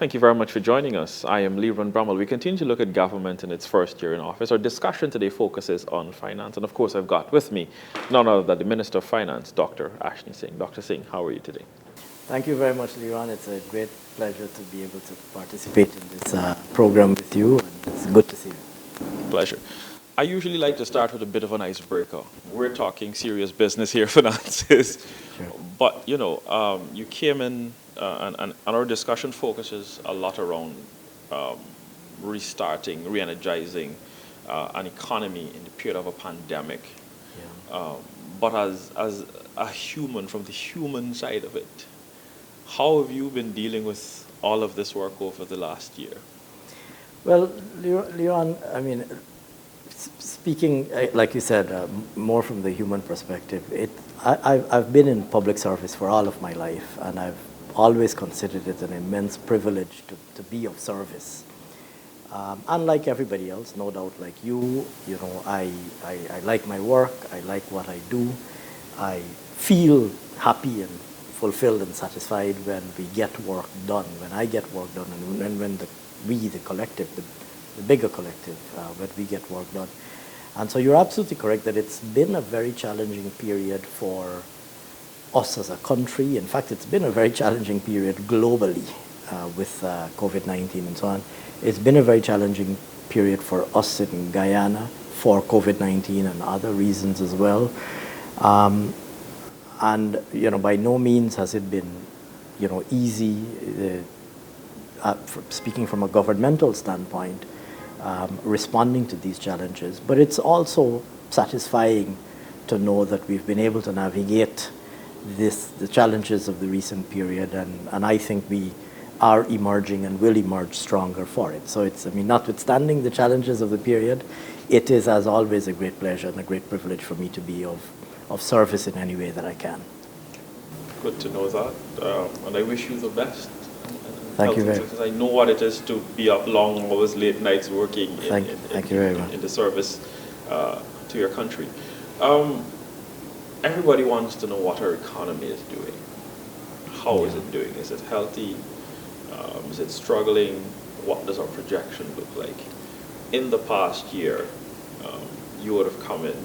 Thank you very much for joining us. I am Leron Brummel. We continue to look at government in its first year in office. Our discussion today focuses on finance. And of course, I've got with me none other than the Minister of Finance, Dr. Ashni Singh. Dr. Singh, how are you today? Thank you very much, Leron. It's a great pleasure to be able to participate in this program with you. And it's good to see you. Pleasure. I usually like to start with a bit of an icebreaker. We're talking serious business here, finances. Sure. But, you came in and our discussion focuses a lot around restarting, re-energizing an economy in the period of a pandemic. Yeah. But as a human, from the human side of it, how have you been dealing with all of this work over the last year? Well, Leon, I mean, speaking, like you said, more from the human perspective, I've been in public service for all of my life, and I've always considered it an immense privilege to be of service. Unlike everybody else, no doubt, like you know, I like my work, I like what I do, I feel happy and fulfilled and satisfied when we get work done, when I get work done, and when the collective, the bigger collective, when we get work done. And so you're absolutely correct that it's been a very challenging period for us as a country. In fact, it's been a very challenging period globally with COVID-19 and so on. It's been a very challenging period for us in Guyana for COVID-19 and other reasons as well. And, by no means has it been, easy, speaking from a governmental standpoint, responding to these challenges. But it's also satisfying to know that we've been able to navigate the challenges of the recent period, and I think we are emerging and will emerge stronger for it. So it's, notwithstanding the challenges of the period, it is, as always, a great pleasure and a great privilege for me to be of service in any way that I can. Good to know that, and I wish you the best. Thank you very much. Because I know what it is to be up long hours, late nights working in the service to your country. Everybody wants to know what our economy is doing. How is it doing? Is it healthy? Is it struggling? What does our projection look like? In the past year, you would have come in,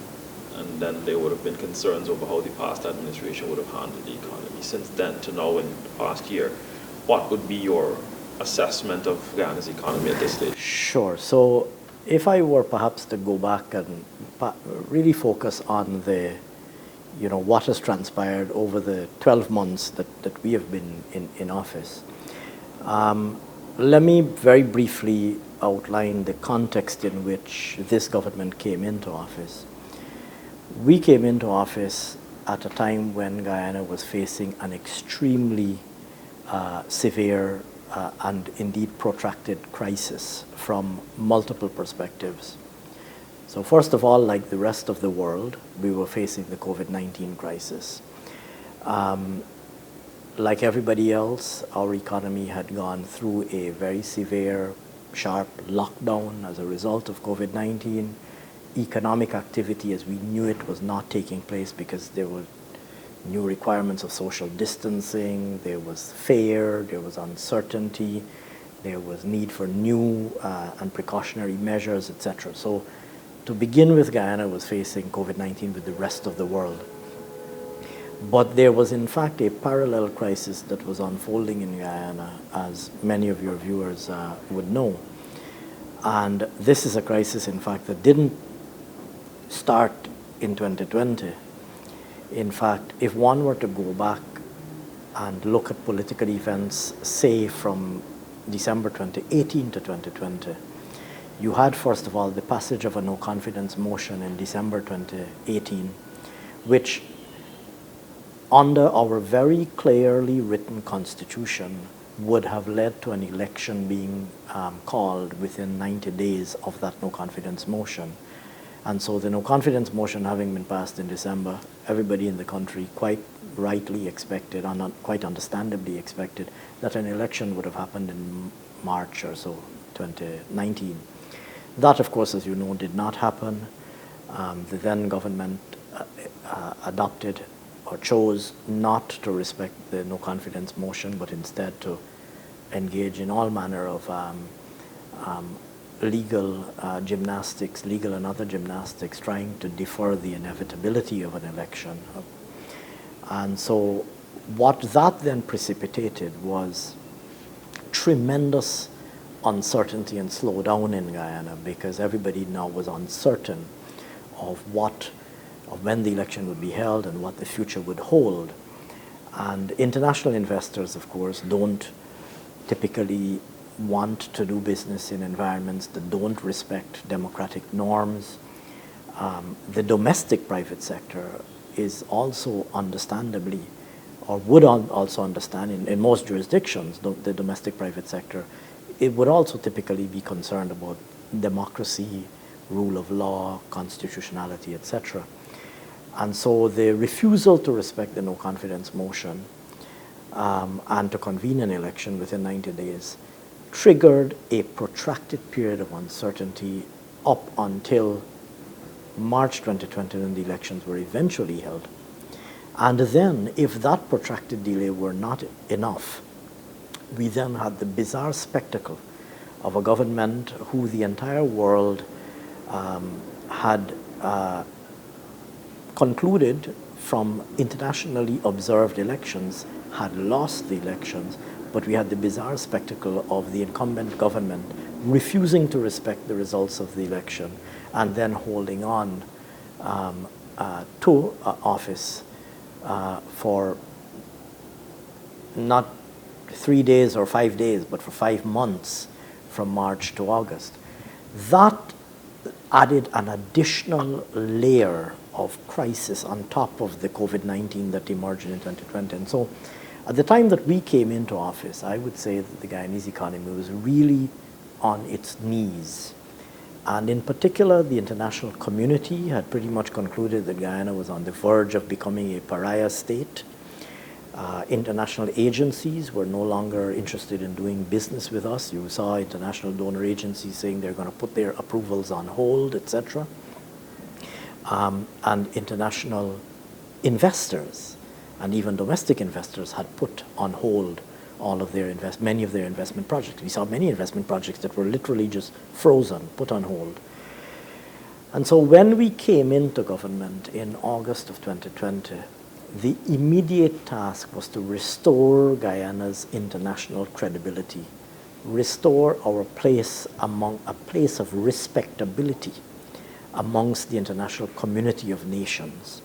and then there would have been concerns over how the past administration would have handled the economy. Since then to now, in the past year, what would be your assessment of Guyana's economy at this stage? Sure. So if I were perhaps to go back and really focus on what has transpired over the 12 months that we have been in office, let me very briefly outline the context in which this government came into office. We came into office at a time when Guyana was facing an extremely severe and indeed protracted crisis from multiple perspectives. So first of all, like the rest of the world, we were facing the COVID-19 crisis. Like everybody else, our economy had gone through a very severe, sharp lockdown as a result of COVID-19. Economic activity as we knew it was not taking place because there were new requirements of social distancing, there was fear, there was uncertainty, there was need for new and precautionary measures, etc. So to begin with, Guyana was facing COVID-19 with the rest of the world. But there was in fact a parallel crisis that was unfolding in Guyana, as many of your viewers would know. And this is a crisis, in fact, that didn't start in 2020. In fact, if one were to go back and look at political events, say from December 2018 to 2020, you had, first of all, the passage of a no-confidence motion in December 2018, which, under our very clearly written constitution, would have led to an election being called within 90 days of that no-confidence motion. And so the no-confidence motion having been passed in December, everybody in the country quite rightly expected, or quite understandably expected, that an election would have happened in March or so, 2019. That, of course, as you know, did not happen. The then government adopted or chose not to respect the no-confidence motion, but instead to engage in all manner of legal gymnastics, legal and other gymnastics, trying to defer the inevitability of an election. And so what that then precipitated was tremendous uncertainty and slowdown in Guyana, because everybody now was uncertain of when the election would be held and what the future would hold. And international investors, of course, don't typically want to do business in environments that don't respect democratic norms. The domestic private sector is also understandably, or would also understand in most jurisdictions, the domestic private sector, it would also typically be concerned about democracy, rule of law, constitutionality, etc. And so the refusal to respect the no confidence motion and to convene an election within 90 days triggered a protracted period of uncertainty up until March 2020, when the elections were eventually held. And then, if that protracted delay were not enough, we then had the bizarre spectacle of a government who the entire world had concluded from internationally observed elections had lost the elections, but we had the bizarre spectacle of the incumbent government refusing to respect the results of the election and then holding on to office for not 3 days or 5 days, but for 5 months from March to August. That added an additional layer of crisis on top of the COVID-19 that emerged in 2020. And so at the time that we came into office, I would say that the Guyanese economy was really on its knees. And in particular, the international community had pretty much concluded that Guyana was on the verge of becoming a pariah state. International agencies were no longer interested in doing business with us. You saw international donor agencies saying they're going to put their approvals on hold, etc. And international investors and even domestic investors had put on hold all of their many of their investment projects. We saw many investment projects that were literally just frozen, put on hold. And so when we came into government in August of 2020, the immediate task was to restore Guyana's international credibility, restore our place among a place of respectability amongst the international community of nations.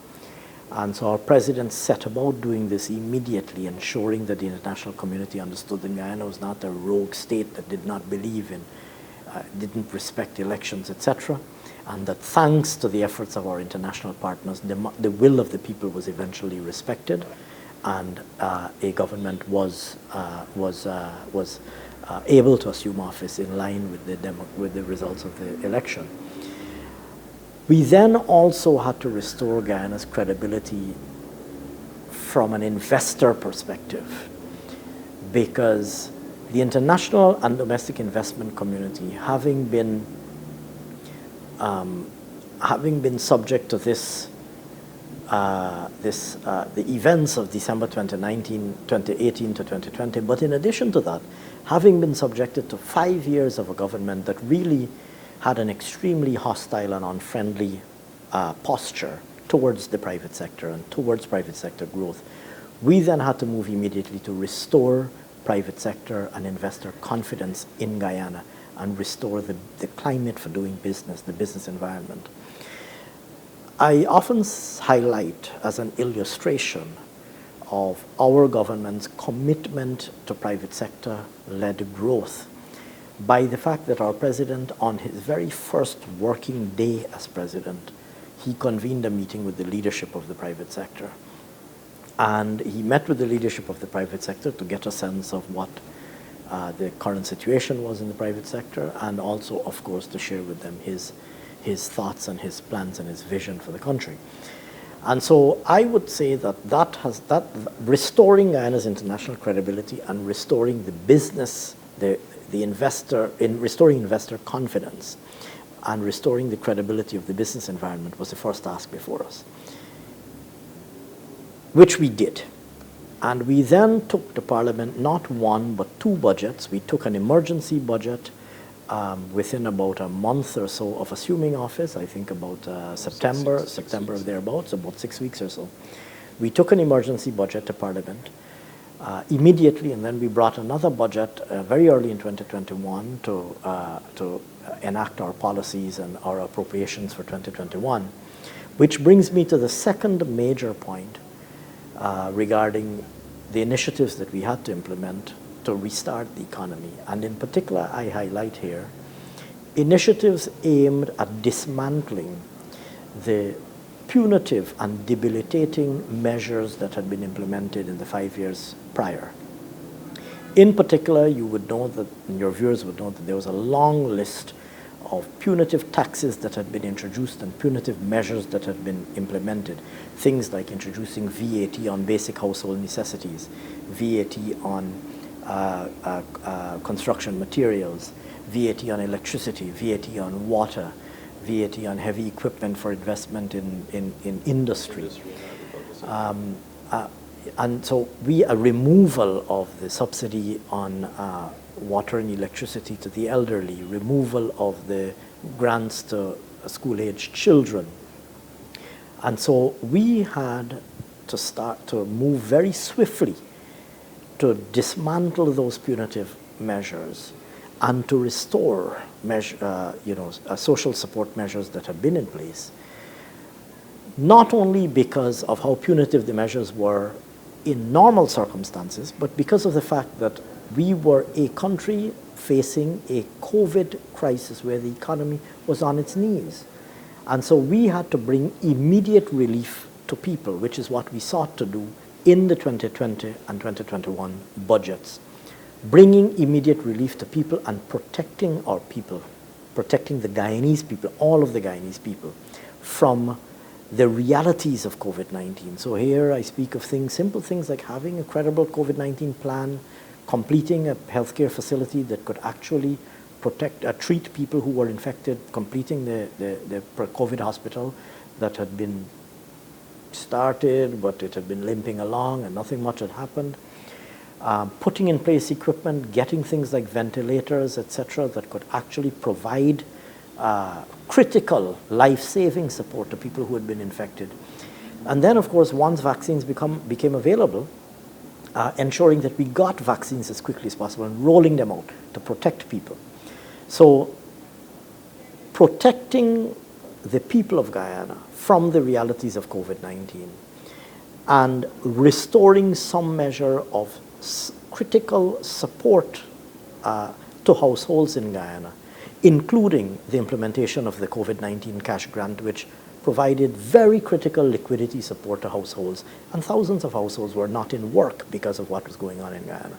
And so our president set about doing this immediately, ensuring that the international community understood that Guyana was not a rogue state that did not believe in, didn't respect elections, etc. And that thanks to the efforts of our international partners, the will of the people was eventually respected, and a government was able to assume office in line with the results of the election. We then also had to restore Guyana's credibility from an investor perspective, because the international and domestic investment community, having been subject to the events of December 2018 to 2020, but in addition to that, having been subjected to 5 years of a government that really had an extremely hostile and unfriendly posture towards the private sector and towards private sector growth, we then had to move immediately to restore private sector and investor confidence in Guyana and restore the climate for doing business, the business environment. I often highlight as an illustration of our government's commitment to private sector-led growth by the fact that our president, on his very first working day as president, he convened a meeting with the leadership of the private sector. And he met with the leadership of the private sector to get a sense of what the current situation was in the private sector, and also, of course, to share with them his thoughts and his plans and his vision for the country. And so I would say that restoring Guyana's international credibility and restoring the business, restoring investor confidence and restoring the credibility of the business environment was the first task before us, which we did. And we then took to Parliament not one but two budgets. We took an emergency budget within about a month or so of assuming office, I think about September or thereabouts, about 6 weeks or so. We took an emergency budget to Parliament immediately, and then we brought another budget very early in 2021 to enact our policies and our appropriations for 2021, which brings me to the second major point regarding the initiatives that we had to implement to restart the economy. And in particular, I highlight here initiatives aimed at dismantling the punitive and debilitating measures that had been implemented in the 5 years prior. In particular, you would know that, and your viewers would know that there was a long list of punitive taxes that had been introduced and punitive measures that had been implemented. Things like introducing VAT on basic household necessities, VAT on construction materials, VAT on electricity, VAT on water, VAT on heavy equipment for investment in industry. And so a removal of the subsidy on water and electricity to the elderly, removal of the grants to school-aged children. And so we had to start to move very swiftly to dismantle those punitive measures and to restore social support measures that have been in place, not only because of how punitive the measures were in normal circumstances, but because of the fact that we were a country facing a COVID crisis where the economy was on its knees. And so we had to bring immediate relief to people, which is what we sought to do in the 2020 and 2021 budgets. Bringing immediate relief to people and protecting our people, protecting the Guyanese people, all of the Guyanese people, from the realities of COVID-19. So here I speak of things, simple things like having a credible COVID-19 plan, completing a healthcare facility that could actually treat people who were infected, completing the COVID hospital that had been started, but it had been limping along and nothing much had happened. Putting in place equipment, getting things like ventilators, etc., that could actually provide critical life-saving support to people who had been infected. And then, of course, once vaccines became available, ensuring that we got vaccines as quickly as possible and rolling them out to protect people. So protecting the people of Guyana from the realities of COVID-19 and restoring some measure of critical support to households in Guyana, including the implementation of the COVID-19 cash grant, which provided very critical liquidity support to households, and thousands of households were not in work because of what was going on in Guyana.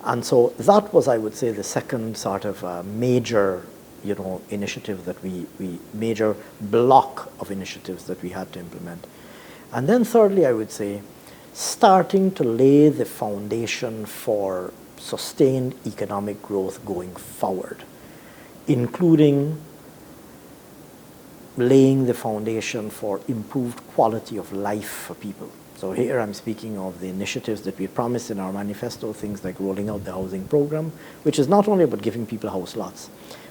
And so that was, I would say, the second sort of major initiative that major block of initiatives that we had to implement. And then thirdly, I would say, starting to lay the foundation for sustained economic growth going forward, including laying the foundation for improved quality of life for people. So here I'm speaking of the initiatives that we promised in our manifesto, things like rolling out the housing program, which is not only about giving people house lots,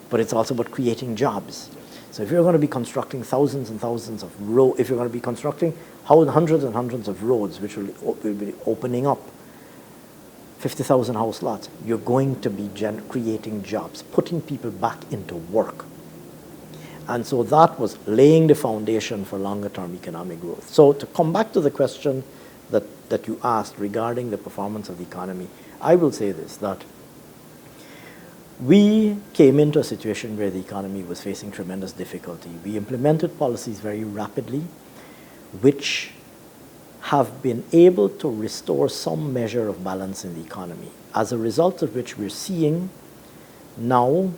but it's also about creating jobs. So if you're going to be constructing thousands and thousands of roads, if you're going to be constructing hundreds and hundreds of roads, which will be opening up 50,000 house lots, you're going to be creating jobs, putting people back into work. And so that was laying the foundation for longer-term economic growth. So to come back to the question that you asked regarding the performance of the economy, I will say this, that we came into a situation where the economy was facing tremendous difficulty. We implemented policies very rapidly, which have been able to restore some measure of balance in the economy, as a result of which we're seeing now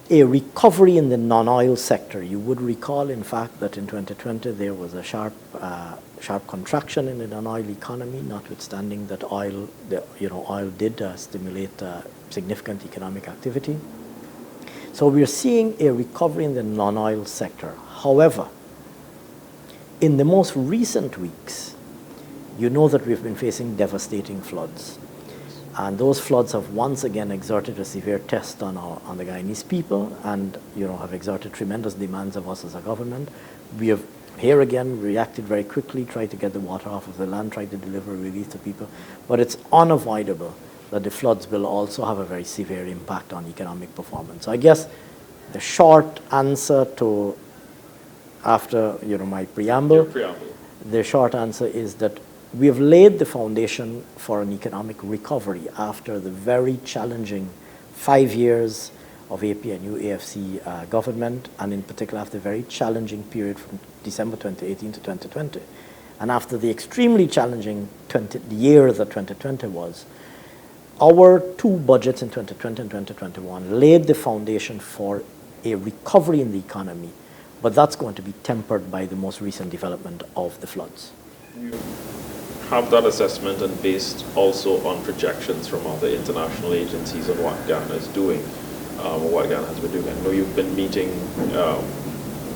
a recovery in the non-oil sector. You would recall, in fact, that in 2020 there was a sharp contraction in the non-oil economy, notwithstanding that oil did stimulate significant economic activity. So we're seeing a recovery in the non-oil sector. However, in the most recent weeks, you know that we've been facing devastating floods. And those floods have once again exerted a severe test on the Guyanese people and have exerted tremendous demands of us as a government. We have here again reacted very quickly, tried to get the water off of the land, tried to deliver relief to people. But it's unavoidable that the floods will also have a very severe impact on economic performance. So I guess the short answer to, after my preamble, the short answer is that we have laid the foundation for an economic recovery after the very challenging 5 years of APNU AFC government, and in particular after the very challenging period from December 2018 to 2020. And after the extremely challenging year that 2020 was, our two budgets in 2020 and 2021 laid the foundation for a recovery in the economy, but that's going to be tempered by the most recent development of the floods. You have that assessment, and based also on projections from other international agencies on what Ghana is doing, or what Ghana has been doing. I know you've been meeting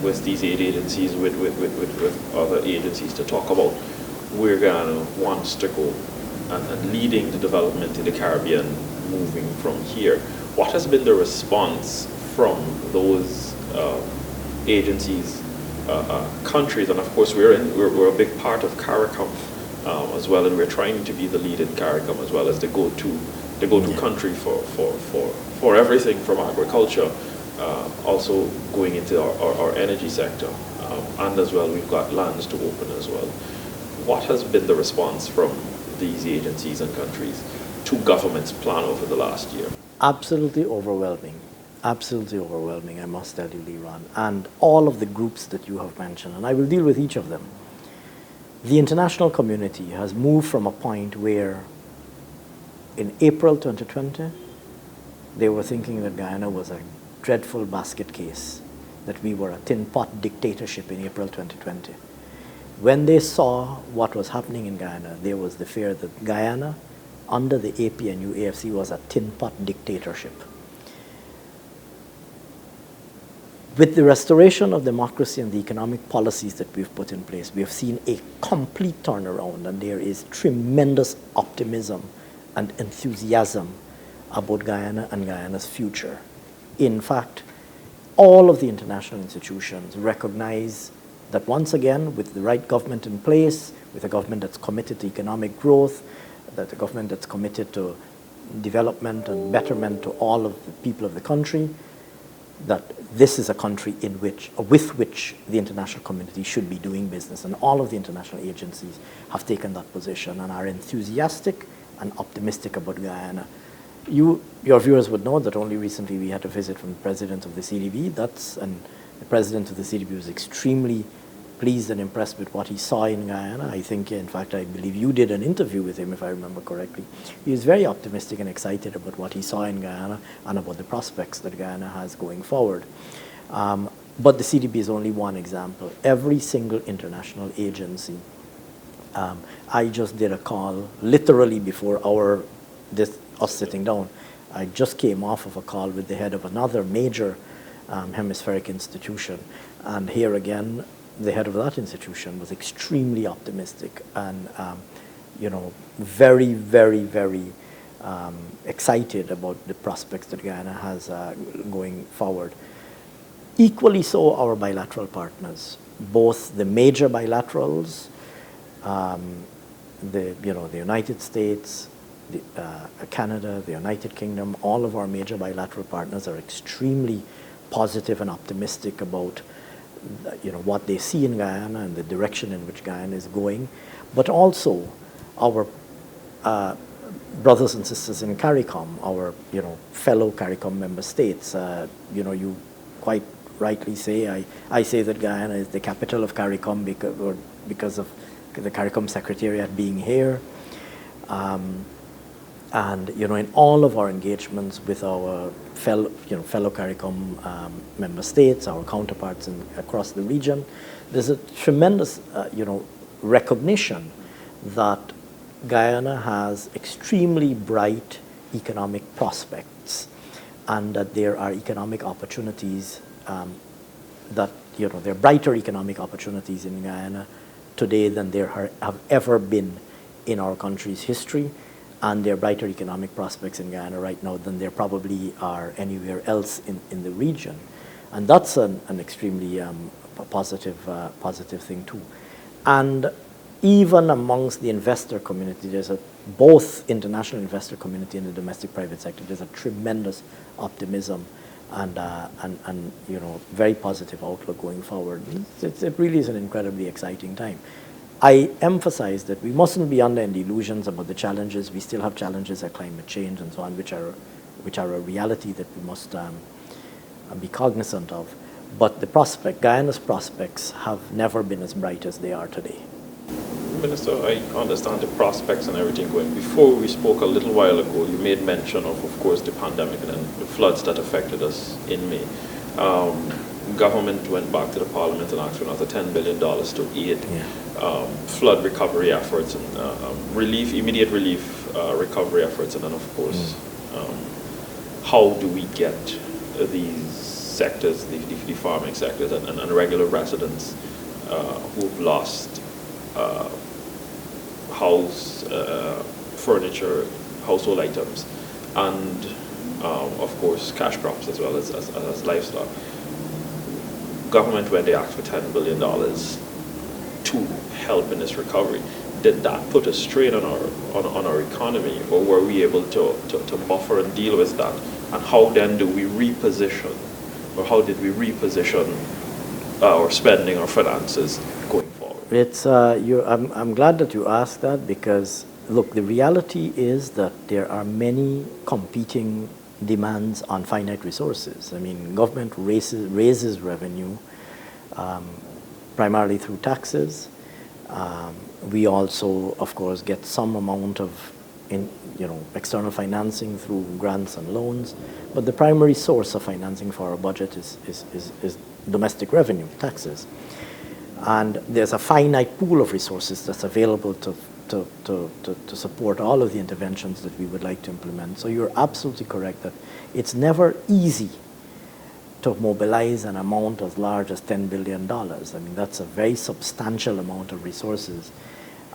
with these aid agencies, with other agencies to talk about where Ghana wants to go and leading the development in the Caribbean, moving from here. What has been the response from those agencies, countries? And of course we're a big part of CARICOM as well, and we're trying to be the lead in CARICOM as well as the go-to country for everything from agriculture, also going into our energy sector, and as well we've got lands to open as well. What has been the response from these agencies and countries to government's plan over the last year? Absolutely overwhelming. Absolutely overwhelming, I must tell you, Liran. And all of the groups that you have mentioned, and I will deal with each of them. The international community has moved from a point where in April 2020, they were thinking that Guyana was a dreadful basket case, that we were a tin pot dictatorship in April 2020. When they saw what was happening in Guyana, there was the fear that Guyana, under the APNU AFC, was a tin pot dictatorship. With the restoration of democracy and the economic policies that we've put in place, we have seen a complete turnaround, and there is tremendous optimism and enthusiasm about Guyana and Guyana's future. In fact, all of the international institutions recognize that once again, with the right government in place, with a government that's committed to economic growth, that a government that's committed to development and betterment to all of the people of the country, that this is a country with which the international community should be doing business. And all of the international agencies have taken that position and are enthusiastic and optimistic about Guyana. Your viewers would know that only recently we had a visit from the president of the CDB. And the president of the CDB was extremely pleased and impressed with what he saw in Guyana. I think, in fact, I believe you did an interview with him, if I remember correctly. He was very optimistic and excited about what he saw in Guyana and about the prospects that Guyana has going forward. But the CDB is only one example. Every single international agency. I just did a call literally before us sitting down. I just came off of a call with the head of another major hemispheric institution, and here again, the head of that institution was extremely optimistic and very, very, very excited about the prospects that Guyana has going forward. Equally so, our bilateral partners, both the major bilaterals, the United States, Canada, the United Kingdom, all of our major bilateral partners are extremely positive and optimistic about what they see in Guyana and the direction in which Guyana is going, but also our brothers and sisters in CARICOM, our fellow CARICOM member states. You quite rightly say, I say that Guyana is the capital of CARICOM because of the CARICOM Secretariat being here. And in all of our engagements with our fellow CARICOM member states, our counterparts across the region, there's a tremendous recognition that Guyana has extremely bright economic prospects, and that there are economic opportunities there are brighter economic opportunities in Guyana today than there have ever been in our country's history, and there are brighter economic prospects in Guyana right now than there probably are anywhere else in the region. And that's an extremely positive thing too. And even amongst the investor community, there's both international investor community and the domestic private sector, there's a tremendous optimism and very positive outlook going forward. It really is an incredibly exciting time. I emphasize that we mustn't be under any illusions about the challenges. We still have challenges like climate change and so on, which are a reality that we must be cognizant of. But Guyana's prospects have never been as bright as they are today. Minister, I understand the prospects and everything going. Before we spoke a little while ago, you made mention of course, the pandemic and then the floods that affected us in May. Government went back to the Parliament and asked for another $10 billion to aid flood recovery efforts and immediate relief recovery efforts, and then of course, how do we get these sectors, the farming sectors and regular residents who've lost house, furniture, household items, and of course cash crops as well as livestock. Government, when they asked for $10 billion to help in this recovery, did that put a strain on our economy, or were we able to buffer and deal with that? And how then do we reposition, or how did we reposition our spending, our finances going forward? I'm glad that you asked that, because look, the reality is that there are many competing demands on finite resources. I mean, government raises revenue primarily through taxes. We also, of course, get some amount of external financing through grants and loans, but the primary source of financing for our budget is domestic revenue, taxes. And there's a finite pool of resources that's available to support all of the interventions that we would like to implement. So you're absolutely correct that it's never easy to mobilize an amount as large as $10 billion. I mean, that's a very substantial amount of resources.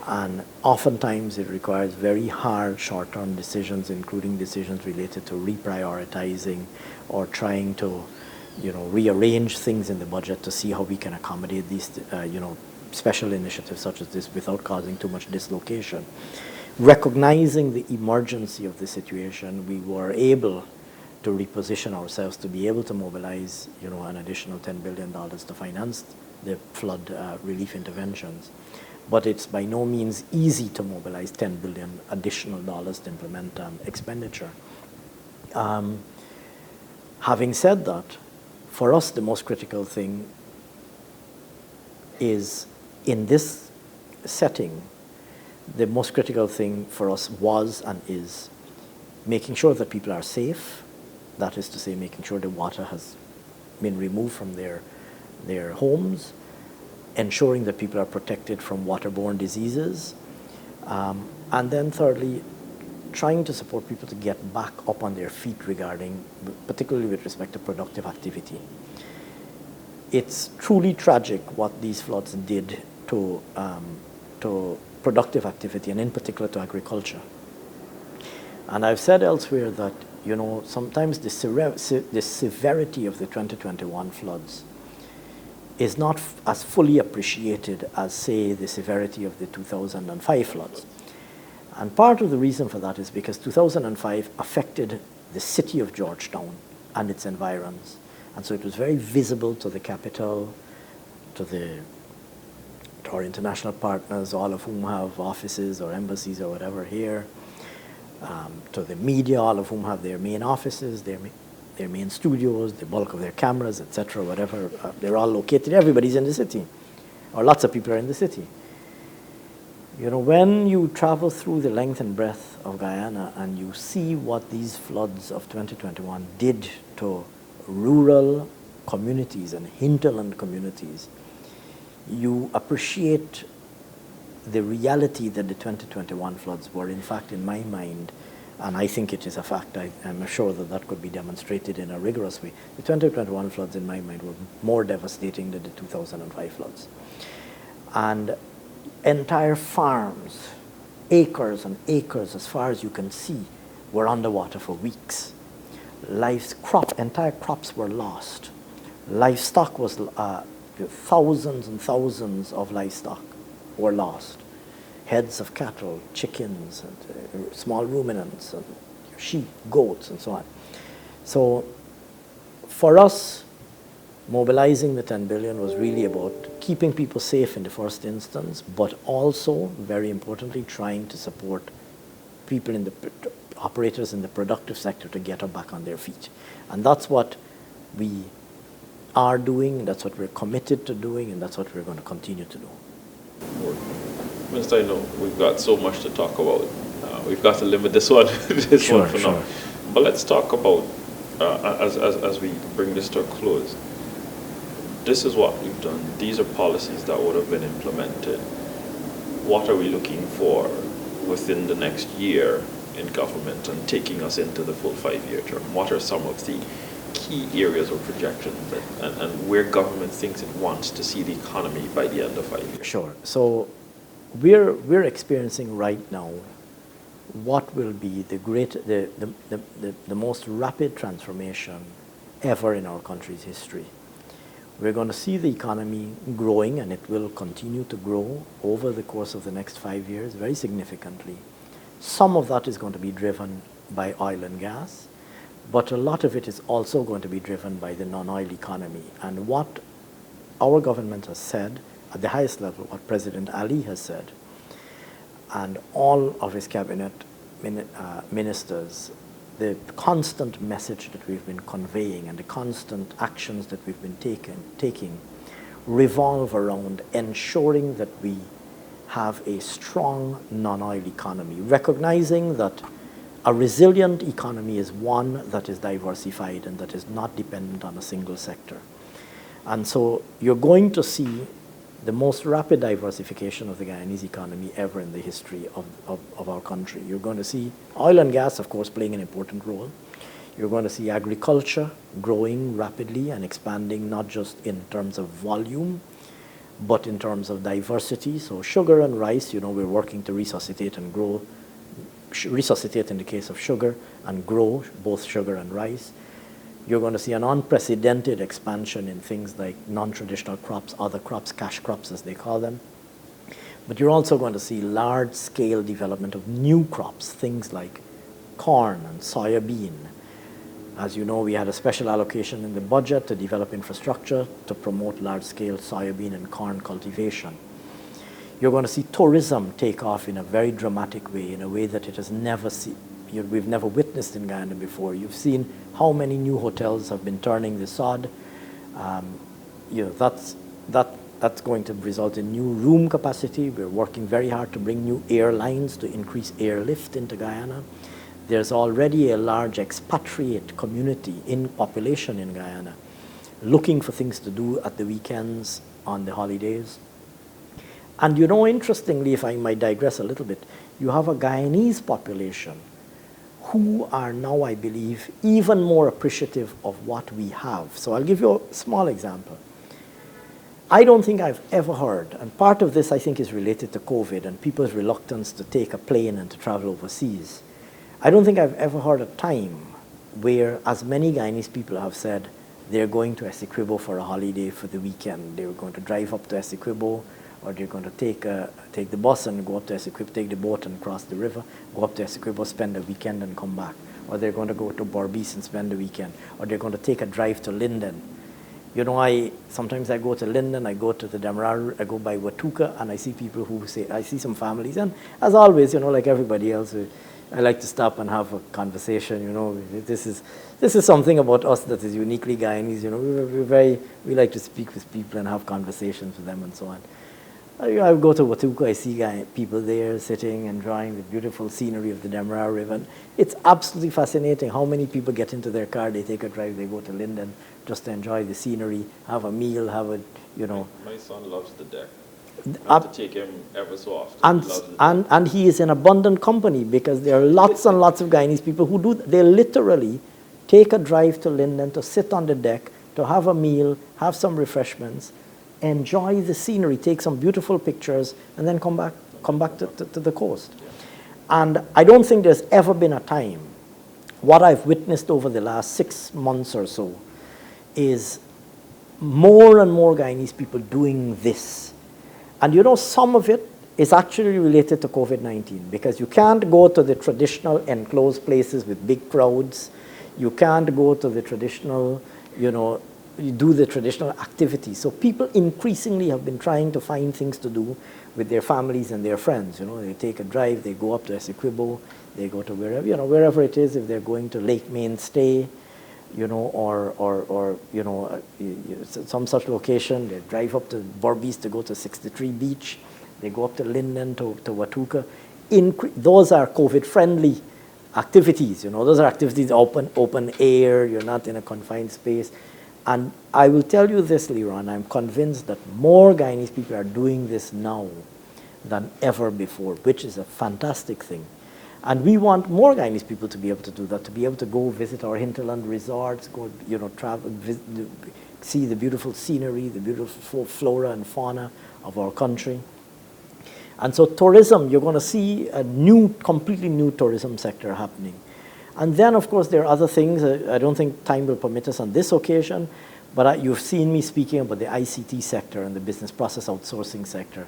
And oftentimes it requires very hard short-term decisions, including decisions related to reprioritizing or trying to rearrange things in the budget to see how we can accommodate these special initiatives such as this without causing too much dislocation. Recognizing the emergency of the situation, we were able to reposition ourselves to be able to mobilize an additional $10 billion to finance the flood relief interventions. But it's by no means easy to mobilize $10 billion additional dollars to implement expenditure. Having said that, for us the most critical thing is, in this setting, the most critical thing for us was and is making sure that people are safe. That is to say, making sure the water has been removed from their homes, ensuring that people are protected from waterborne diseases, and then thirdly, trying to support people to get back up on their feet regarding, particularly with respect to productive activity. It's truly tragic what these floods did to productive activity, and in particular to agriculture. And I've said elsewhere that sometimes the severity of the 2021 floods is not as fully appreciated as, say, the severity of the 2005 floods. And part of the reason for that is because 2005 affected the city of Georgetown and its environs. And so it was very visible to the capital, to our international partners, all of whom have offices or embassies or whatever here, to the media, all of whom have their main offices, their main studios, the bulk of their cameras, etc., whatever. They're all located. Everybody's in the city, or lots of people are in the city. When you travel through the length and breadth of Guyana and you see what these floods of 2021 did to rural communities and hinterland communities, you appreciate the reality that the 2021 floods were, in fact, in my mind, and I think it is a fact, I'm sure that could be demonstrated in a rigorous way. The 2021 floods, in my mind, were more devastating than the 2005 floods. And entire farms acres and acres as far as you can see were underwater for weeks. Entire crops were lost. Livestock was, thousands and thousands of livestock were lost. Heads of cattle, chickens, and small ruminants, and sheep, goats, and so on. So for us, mobilizing the 10 billion was really about keeping people safe in the first instance, but also, very importantly, trying to support people in the operators in the productive sector to get back on their feet. And that's what we are doing, that's what we're committed to doing, and that's what we're going to continue to do. Minister, I know we've got so much to talk about. We've got to limit this one, one for now. But let's talk about, as we bring this to a close, this is what we've done. These are policies that would have been implemented. What are we looking for within the next year in government and taking us into the full 5-year term? What are some of the key areas of projections and where government thinks it wants to see the economy by the end of 5 years? Sure. So we're experiencing right now what will be the most rapid transformation ever in our country's history. We're going to see the economy growing, and it will continue to grow over the course of the next 5 years very significantly. Some of that is going to be driven by oil and gas, but a lot of it is also going to be driven by the non-oil economy. And what our government has said at the highest level, what President Ali has said, and all of his cabinet ministers, the constant message that we've been conveying and the constant actions that we've been taking revolve around ensuring that we have a strong non-oil economy, recognizing that a resilient economy is one that is diversified and that is not dependent on a single sector. And so you're going to see the most rapid diversification of the Guyanese economy ever in the history of our country. You're going to see oil and gas, of course, playing an important role. You're going to see agriculture growing rapidly and expanding, not just in terms of volume, but in terms of diversity. So sugar and rice, we're working to resuscitate and grow, resuscitate in the case of sugar and grow both sugar and rice. You're going to see an unprecedented expansion in things like non-traditional crops, other crops, cash crops as they call them. But you're also going to see large-scale development of new crops, things like corn and soya bean. As you know, we had a special allocation in the budget to develop infrastructure to promote large-scale soya bean and corn cultivation. You're going to see tourism take off in a very dramatic way, in a way that it has never seen. We've never witnessed in Guyana before. You've seen how many new hotels have been turning the sod. That's going to result in new room capacity. We're working very hard to bring new airlines to increase airlift into Guyana. There's already a large expatriate community in population in Guyana looking for things to do at the weekends, on the holidays. And interestingly, if I might digress a little bit, you have a Guyanese population who are now, I believe, even more appreciative of what we have. So I'll give you a small example. I don't think I've ever heard, and part of this I think is related to COVID and people's reluctance to take a plane and to travel overseas. I don't think I've ever heard a time where as many Guyanese people have said they're going to Essequibo for a holiday for the weekend. They're going to drive up to Essequibo, or they're going to take the bus and go up to Essequibo, take the boat and cross the river, go up to Essequibo, spend a weekend and come back. Or they're going to go to Berbice and spend the weekend. Or they're going to take a drive to Linden. Sometimes I go to Linden, I go to the Demerara, I go by Watuka, and I see people who say, I see some families. And as always, like everybody else, I like to stop and have a conversation. This is something about us that is uniquely Guyanese. We like to speak with people and have conversations with them and so on. I go to Watuka, I see people there sitting, enjoying the beautiful scenery of the Demerara River. And it's absolutely fascinating how many people get into their car, they take a drive, they go to Linden just to enjoy the scenery, have a meal, My son loves the deck. I have to take him ever so often. And he is in abundant company because there are lots and lots of Guyanese people who they literally take a drive to Linden to sit on the deck, to have a meal, have some refreshments, enjoy the scenery, take some beautiful pictures, and then come come back to the coast. And I don't think there's ever been a time, what I've witnessed over the last 6 months or so, is more and more Guyanese people doing this. And you know, some of it is actually related to COVID-19, because you can't go to the traditional enclosed places with big crowds. You can't go to the traditional, you know, you do the traditional activities. So people increasingly have been trying to find things to do with their families and their friends. You know, they take a drive, they go up to 𝐎𝐍𝐄, they go to wherever, you know, wherever it is, if they're going to Lake Mainstay, you know, or you know, some such location, they drive up to Berbice to go to 63 Beach, they go up to Linden to Watuka. Those are COVID-friendly activities, you know, those are activities open air, you're not in a confined space. And I will tell you this, Leron, I'm convinced that more Guyanese people are doing this now than ever before, which is a fantastic thing. And we want more Guyanese people to be able to do that, to be able to go visit our hinterland resorts, go, you know, travel, visit, see the beautiful scenery, the beautiful flora and fauna of our country. And so tourism, you're going to see a new, completely new tourism sector happening. And then, of course, there are other things. I don't think time will permit us on this occasion, but you've seen me speaking about the ICT sector and the business process outsourcing sector.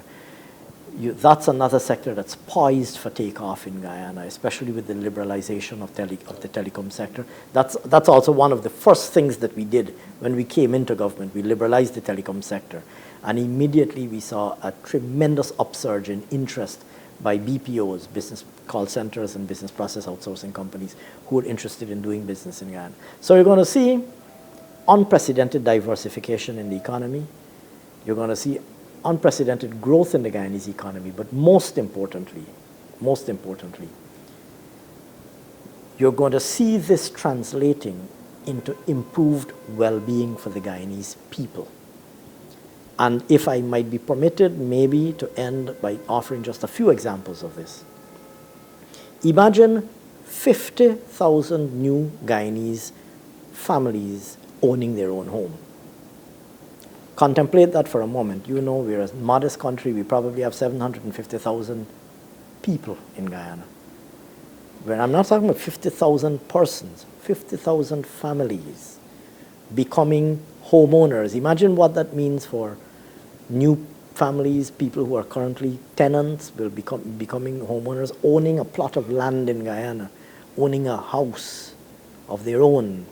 That's another sector that's poised for takeoff in Guyana, especially with the liberalization of the telecom sector. That's also one of the first things that we did when we came into government. We liberalized the telecom sector. And immediately we saw a tremendous upsurge in interest by BPOs, business call centers and business process outsourcing companies who are interested in doing business in Guyana. So you're going to see unprecedented diversification in the economy. You're going to see unprecedented growth in the Guyanese economy, but most importantly, you're going to see this translating into improved well-being for the Guyanese people. And if I might be permitted, maybe to end by offering just a few examples of this. Imagine 50,000 new Guyanese families owning their own home. Contemplate that for a moment. You know, we're a modest country. We probably have 750,000 people in Guyana. Where I'm not talking about 50,000 persons, 50,000 families becoming homeowners. Imagine what that means for new families, people who are currently tenants will becoming homeowners, owning a plot of land in Guyana, owning a house of their own.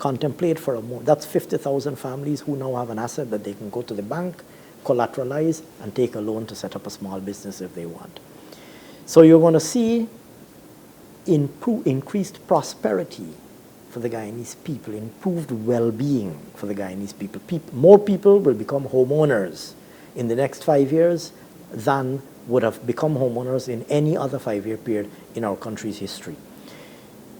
Contemplate for a moment. That's 50,000 families who now have an asset that they can go to the bank, collateralize, and take a loan to set up a small business if they want. So you're going to see increased prosperity for the Guyanese people, improved well-being for the Guyanese people. More people will become homeowners in the next 5 years than would have become homeowners in any other 5-year period in our country's history.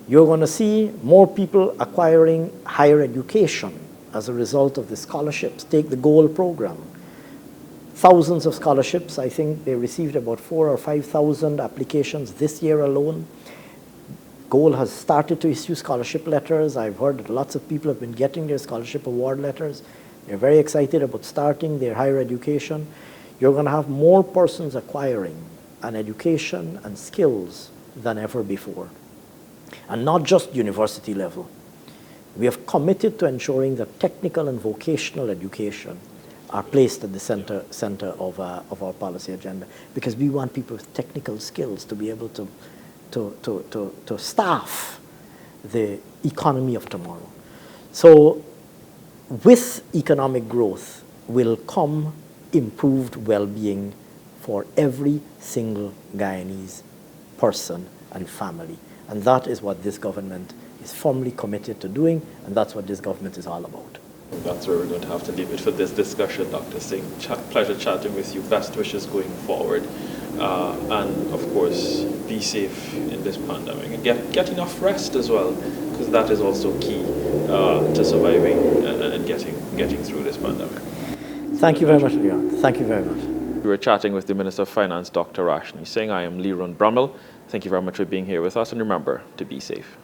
You're going to see more people acquiring higher education as a result of the scholarships. Take the GOAL program. Thousands of scholarships. I think they received about 4,000 or 5,000 applications this year alone. GOAL has started to issue scholarship letters. I've heard that lots of people have been getting their scholarship award letters. They're very excited about starting their higher education. You're going to have more persons acquiring an education and skills than ever before. And not just university level. We have committed to ensuring that technical and vocational education are placed at the center of our policy agenda, because we want people with technical skills to be able to staff the economy of tomorrow. So with economic growth will come improved well-being for every single Guyanese person and family. And that is what this government is firmly committed to doing, and that's what this government is all about. That's where we're going to have to leave it for this discussion, Dr. Singh. Pleasure chatting with you. Best wishes going forward. And of course, be safe in this pandemic. And get enough rest as well, because that is also key to surviving and getting through this pandemic. Thank you very much, Leon. Thank you very much. We were chatting with the Minister of Finance, Dr. Ashni Singh. I am Leron Brummel. Thank you very much for being here with us, and remember to be safe.